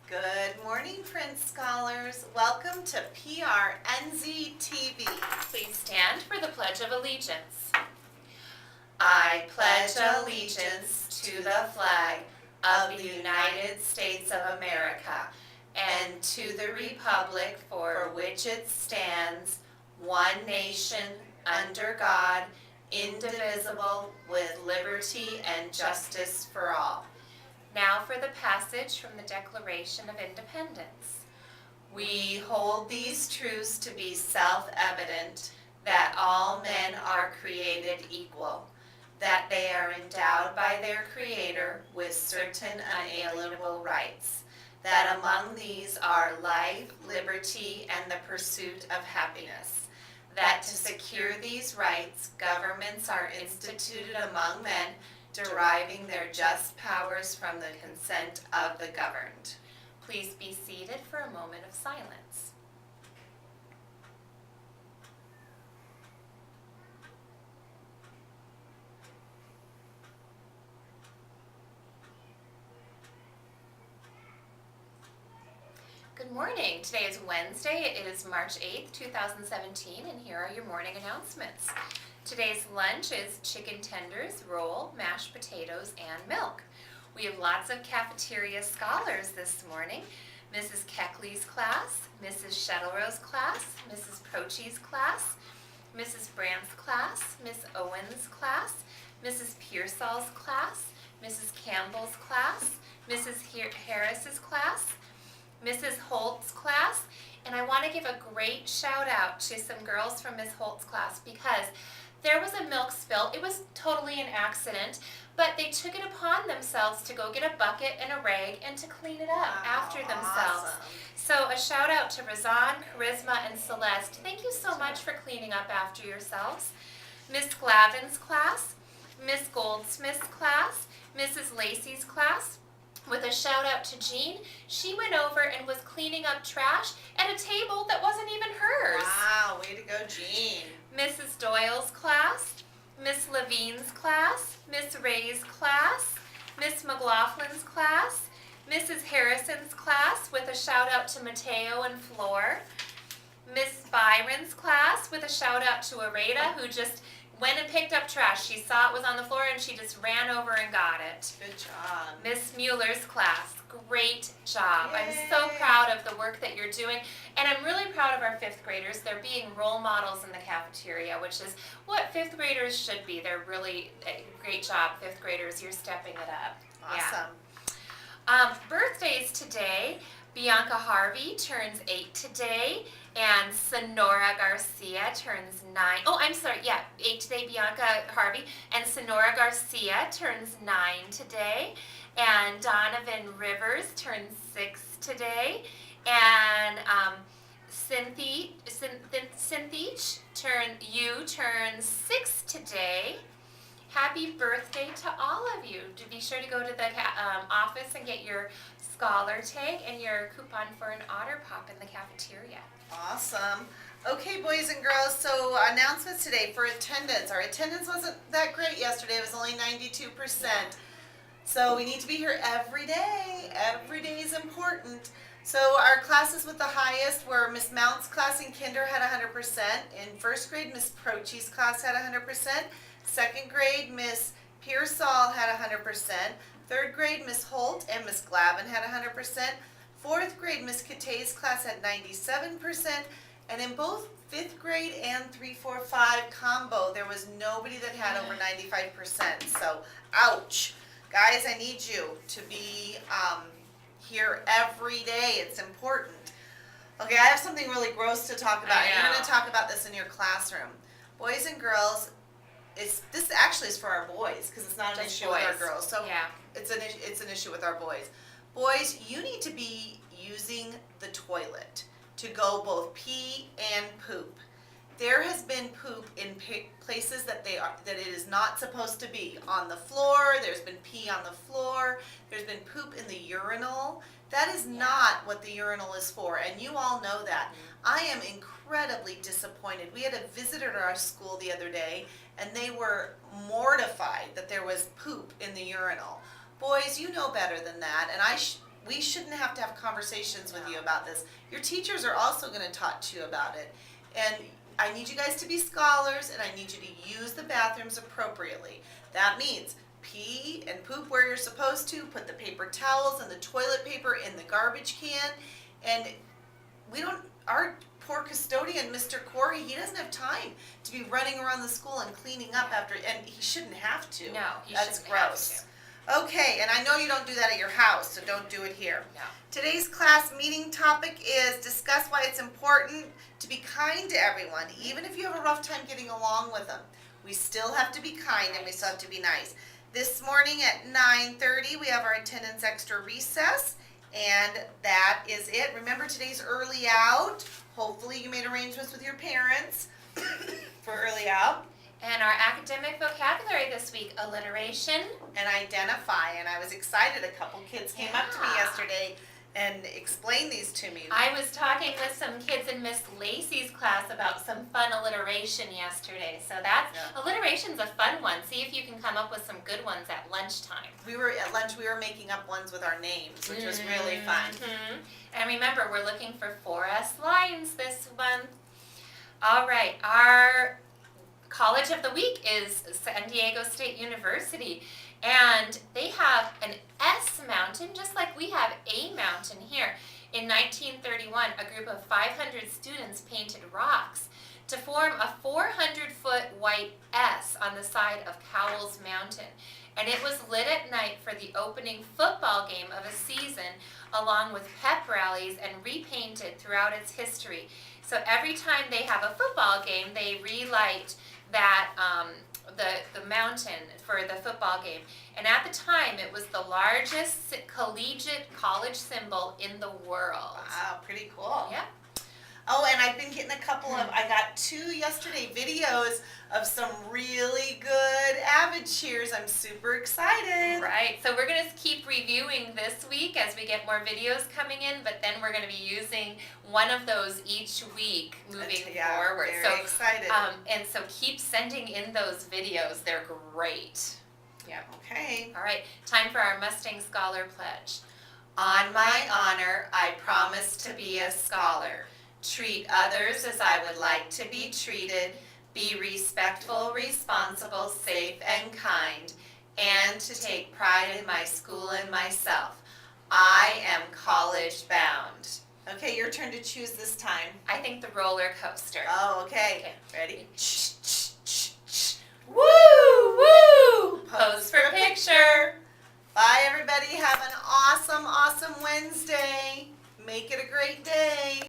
Good morning, Prince Scholars. Welcome to PRNZ TV. Please stand for the Pledge of Allegiance. I pledge allegiance to the flag of the United States of America and to the republic for which it stands, one nation, under God, indivisible, with liberty and justice for all. Now for the passage from the Declaration of Independence. We hold these truths to be self-evident, that all men are created equal, that they are endowed by their Creator with certain unalienable rights, that among these are life, liberty, and the pursuit of happiness, that to secure these rights, governments are instituted among men, deriving their just powers from the consent of the governed. Please be seated for a moment of silence. Good morning. Today is Wednesday. It is March 8th, 2017, and here are your morning announcements. Today's lunch is chicken tenders, roll, mashed potatoes, and milk. We have lots of cafeteria scholars this morning. Mrs. Keckley's class, Mrs. Shettlrow's class, Mrs. Prochi's class, Mrs. Brandt's class, Miss Owen's class, Mrs. Pearsall's class, Mrs. Campbell's class, Mrs. Harris's class, Mrs. Holt's class, and I want to give a great shout out to some girls from Miss Holt's class because there was a milk spill. It was totally an accident, but they took it upon themselves to go get a bucket and a rag and to clean it up after themselves. Awesome. So a shout out to Razan, Charisma, and Celeste. Thank you so much for cleaning up after yourselves. Miss Glavin's class, Miss Goldsmith's class, Mrs. Lacey's class. With a shout out to Jean, she went over and was cleaning up trash at a table that wasn't even hers. Wow, way to go, Jean. Mrs. Doyle's class, Miss Levine's class, Miss Ray's class, Miss McLaughlin's class, Mrs. Harrison's class with a shout out to Mateo and Flor, Miss Byron's class with a shout out to Areta who just went and picked up trash. She saw it was on the floor and she just ran over and got it. Good job. Miss Mueller's class, great job. Yay. I'm so proud of the work that you're doing, and I'm really proud of our fifth graders. They're being role models in the cafeteria, which is what fifth graders should be. They're really great job, fifth graders. You're stepping it up. Awesome. Yeah. Birthdays today. Bianca Harvey turns 8 today, and Sonora Garcia turns 9. Oh, I'm sorry, 8 today, Bianca Harvey, and Sonora Garcia turns 9 today, and Donovan Rivers turns 6 today, and Cynthia turns 6 today. Happy birthday to all of you. Be sure to go to the office and get your scholar tag and your coupon for an Otter Pop in the cafeteria. Awesome. Okay, boys and girls, so announcements today for attendance. Our attendance wasn't that great yesterday. It was only 92%. So we need to be here every day. Every day is important. So our classes with the highest were Miss Mount's class in kinder had 100%. In first grade, Miss Prochi's class had 100%. Second grade, Miss Pearsall had 100%. Third grade, Miss Holt and Miss Glavin had 100%. Fourth grade, Miss Katay's class had 97%. And in both fifth grade and 3, 4, 5 combo, there was nobody that had over 95%. So, ouch. Guys, I need you to be here every day. It's important. Okay, I have something really gross to talk about. And you're going to talk about this in your classroom. Boys and girls, this actually is for our boys because it's not an issue with our girls. So it's an issue with our boys. Boys, you need to be using the toilet to go both pee and poop. There has been poop in places that it is not supposed to be. On the floor, there's been pee on the floor. There's been poop in the urinal. That is not what the urinal is for, and you all know that. I am incredibly disappointed. We had a visitor to our school the other day, and they were mortified that there was poop in the urinal. Boys, you know better than that, and we shouldn't have to have conversations with you about this. Your teachers are also gonna talk to you about it. And I need you guys to be scholars, and I need you to use the bathrooms appropriately. That means pee and poop where you're supposed to, put the paper towels and the toilet paper in the garbage can, and our poor custodian, Mr. Corey, he doesn't have time to be running around the school and cleaning up after, and he shouldn't have to. No, he That's shouldn't have gross. to. Okay, and I know you don't do that at your house, so don't do it here. No. Today's class meeting topic is discuss why it's important to be kind to everyone, even if you have a rough time getting along with them. We still have to be kind and we still have to be nice. This morning at 9:30, we have our attendance extra recess, and that is it. Remember, today's early out. Hopefully you made arrangements with your parents for early out. And our academic vocabulary this week, alliteration. And identify, and I was excited. A couple kids came up to me Yeah. yesterday and explained these to me. I was talking with some kids in Miss Lacey's class about some fun alliteration yesterday. So alliteration's a fun one. See if you can come up with some good ones at lunchtime. We were at lunch, we were making up ones with our names, which was really fun. Mhm. And remember, we're looking for 4S lines this month. All right, our College of the Week is San Diego State University, and they have an S mountain, just like we have a mountain here. In 1931, a group of 500 students painted rocks to form a 400-foot white S on the side of Cowles Mountain. And it was lit at night for the opening football game of a season, along with pep rallies, and repainted throughout its history. So every time they have a football game, they relight that the mountain for the football game. And at the time, it was the largest collegiate college symbol in the world. Wow, pretty cool. Yeah. Oh, and I've been getting I got 2 yesterday videos of some really good Avid cheers. I'm super excited. Right, so we're going to keep reviewing this week as we get more videos coming in, but then we're going to be using one of those each week moving forward. Very excited. And so keep sending in those videos. They're great. Yeah. Okay. All right, time for our Mustang Scholar Pledge. On my honor, I promise to be a scholar. Treat others as I would like to be treated. Be respectful, responsible, safe, and kind. And to take pride in my school and myself. I am college bound. Okay, your turn to choose this time. I think the roller coaster. Oh, okay. Ready? Woo! Woo! Pose for picture. Bye, everybody. Have an awesome, awesome Wednesday. Make it a great day.